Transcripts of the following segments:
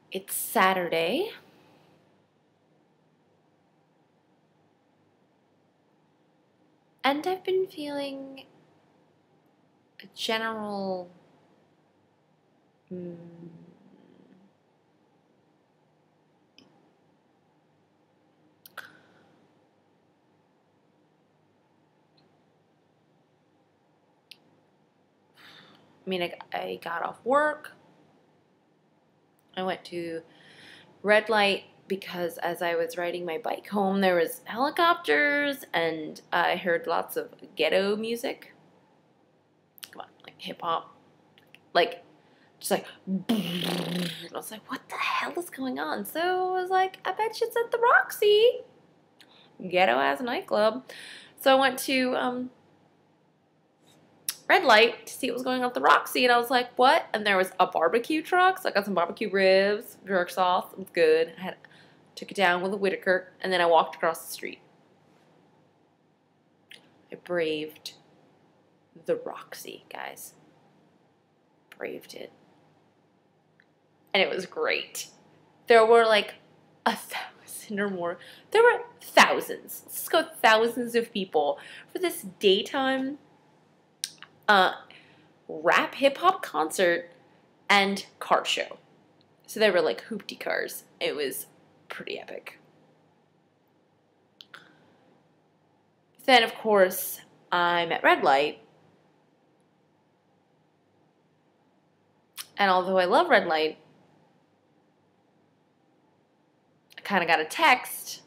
It's Saturday. And I've been feeling a general I got off work. I went to Redlight because as I was riding my bike home, there was helicopters and I heard lots of ghetto music. Come on, like hip hop. Like, just like, and I was like, what the hell is going on? So I was like, I bet it's at the Roxy. Ghetto ass nightclub. So I went to Redlight to see what was going on at the Roxy, and I was like, what? And there was a barbecue truck, so I got some barbecue ribs, jerk sauce, it was good. Took it down with a Whitaker, and then I walked across the street. I braved the Roxy, guys. Braved it. And it was great. There were like 1,000 or more. There were thousands. Let's go thousands of people for this daytime rap hip hop concert and car show. So there were like hoopty cars. It was pretty epic. Then of course I'm at Redlight. And although I love Redlight, I kind of got a text,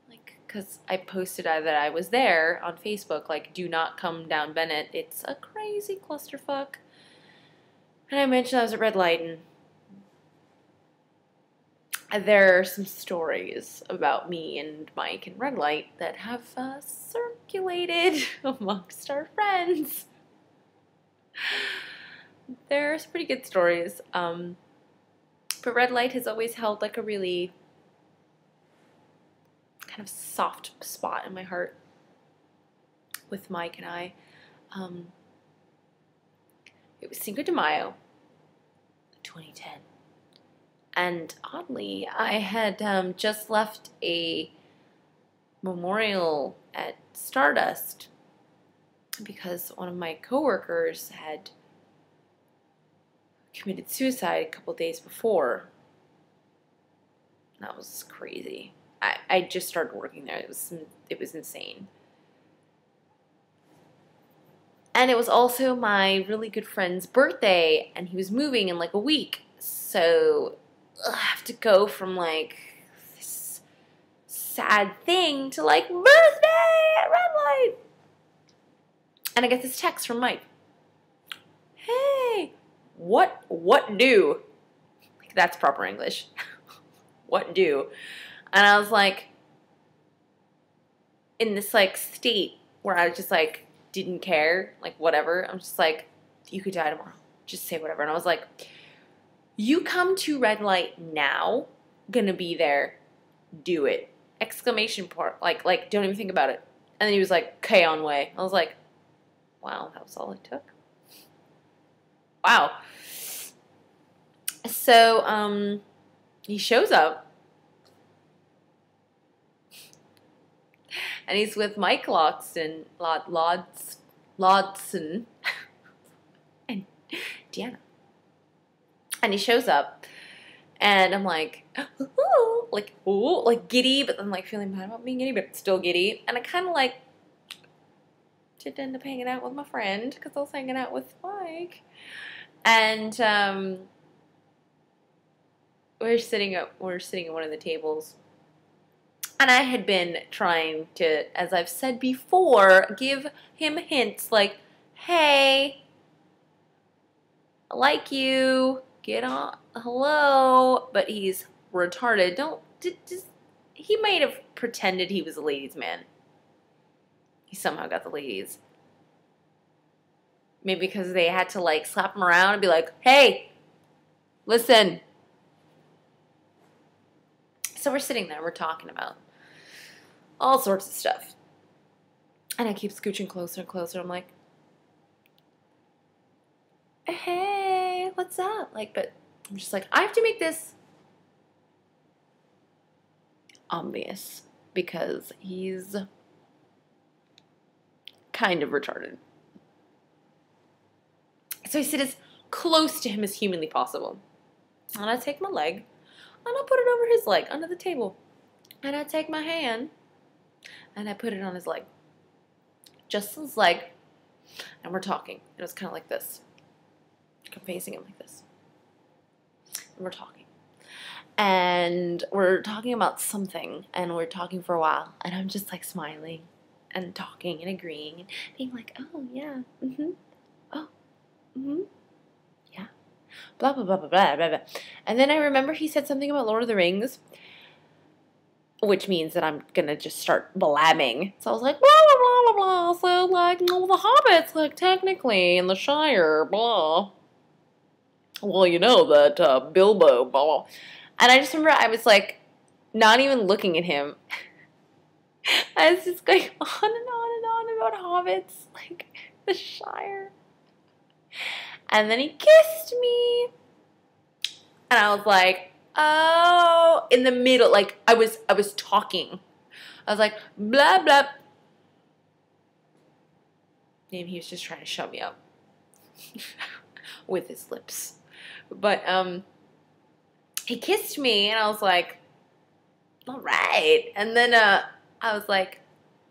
like, because I posted that I was there on Facebook, like, do not come down Bennett. It's a crazy clusterfuck. And I mentioned I was at Redlight, and there are some stories about me and Mike and Redlight that have circulated amongst our friends. There's pretty good stories. But Redlight has always held like a really kind of soft spot in my heart with Mike and I. It was Cinco de Mayo, 2010. And oddly, I had just left a memorial at Stardust because one of my coworkers had committed suicide a couple days before. That was crazy. I just started working there. It was insane. And it was also my really good friend's birthday, and he was moving in like a week. So I have to go from like this sad thing to like birthday at Redlight. And I get this text from Mike. Hey, what do? Like, that's proper English. What do? And I was like, in this like state where I was just like, didn't care, like whatever. I'm just like, you could die tomorrow. Just say whatever. And I was like, you come to Redlight now, gonna be there, do it. Exclamation part, like don't even think about it. And then he was like, okay, on way. I was like, wow, that was all it took. Wow. So, he shows up. And he's with Mike Lodson and Deanna. And he shows up, and I'm like, ooh, like giddy, but then like feeling bad about being giddy, but still giddy. And I kind of like did end up hanging out with my friend because I was hanging out with Mike, and we're sitting at one of the tables. And I had been trying to, as I've said before, give him hints like, hey, I like you, get on, hello, but he's retarded. He might have pretended he was a ladies' man. He somehow got the ladies. Maybe because they had to like slap him around and be like, hey, listen. So we're sitting there, we're talking about all sorts of stuff. And I keep scooching closer and closer. I'm like, hey, what's up? Like, but I'm just like, I have to make this obvious because he's kind of retarded. So I sit as close to him as humanly possible. And I take my leg and I put it over his leg under the table. And I take my hand and I put it on his leg. Just his leg. And we're talking. It was kind of like this. I'm facing him like this. And we're talking. And we're talking about something. And we're talking for a while. And I'm just like smiling and talking and agreeing. And being like, oh, yeah. Mm-hmm. Oh. Mm-hmm. Yeah. Blah, blah, blah, blah, blah, blah, blah. And then I remember he said something about Lord of the Rings, which means that I'm going to just start blabbing. So I was like, blah, blah, blah, blah, blah. So, like, well, the hobbits, like, technically, in the Shire, blah. Well, you know that Bilbo, blah. And I just remember I was, like, not even looking at him. I was just going on and on and on about hobbits, like, the Shire. And then he kissed me. And I was like, oh, in the middle, like, I was talking. I was like, blah, blah. Maybe he was just trying to shut me up with his lips. But he kissed me, and I was like, all right. And then I was like,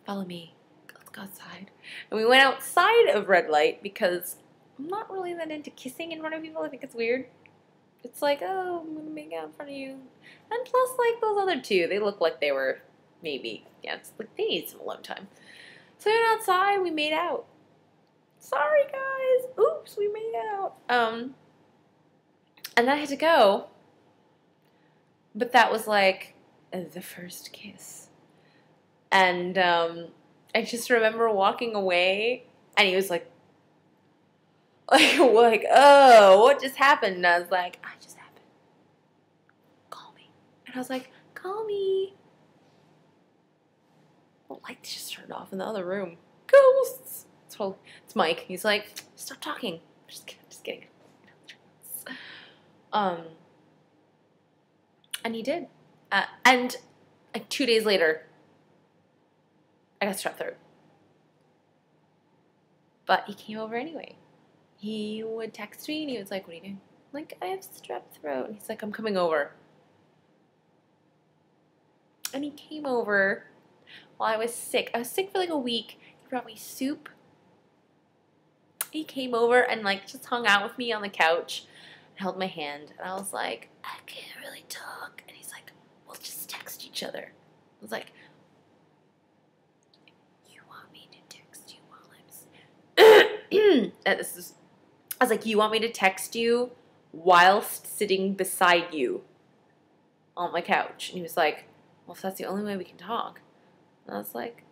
follow me. Let's go outside. And we went outside of Redlight because I'm not really that into kissing in front of people. I think it's weird. It's like, oh, I'm going to make out in front of you. And plus, like, those other two, they look like they were maybe, yeah, it's like they need some alone time. So we went outside, we made out. Sorry, guys. Oops, we made out. And then I had to go. But that was, like, the first kiss. And I just remember walking away, and he was like, oh, what just happened? And I was like, it just happened. Call me. And I was like, call me. The lights just turned off in the other room. Ghosts. It's Mike. He's like, stop talking. Just kidding. And he did. And like 2 days later, I got strep throat. But he came over anyway. He would text me and he was like, what are you doing? I'm like, I have strep throat. And he's like, I'm coming over. And he came over while I was sick. I was sick for like a week. He brought me soup. He came over and like just hung out with me on the couch and held my hand. And I was like, I can't really talk. And he's like, we'll just text each other. I was like, you want me to text you while I'm sick? I was like, you want me to text you whilst sitting beside you on my couch? And he was like, well, if that's the only way we can talk. And I was like,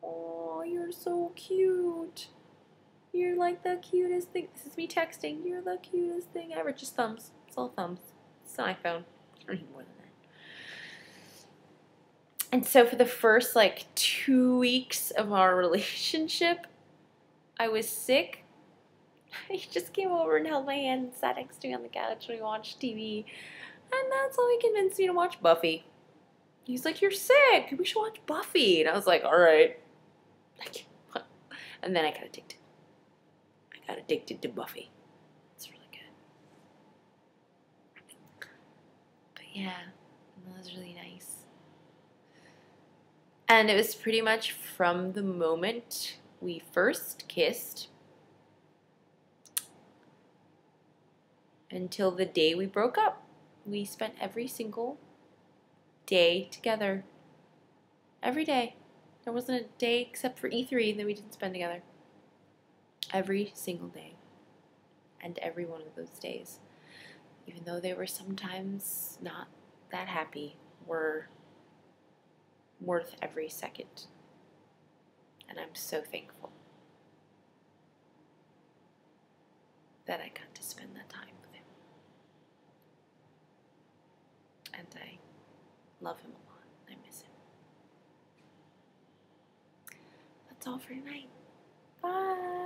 oh, you're so cute. You're like the cutest thing. This is me texting. You're the cutest thing ever. Just thumbs. It's all thumbs. It's an iPhone. I don't need more than that. And so for the first like 2 weeks of our relationship, I was sick. He just came over and held my hand and sat next to me on the couch and we watched TV. And that's how he convinced me to watch Buffy. He's like, you're sick. We should watch Buffy. And I was like, all right. And then I got addicted. I got addicted to Buffy. It's really good. But yeah, that was really nice. And it was pretty much from the moment we first kissed until the day we broke up. We spent every single day together. Every day. There wasn't a day except for E3 that we didn't spend together. Every single day. And every one of those days, even though they were sometimes not that happy, were worth every second. And I'm so thankful that I got to spend that time with him. And I love him a lot. I miss him. That's all for tonight. Bye.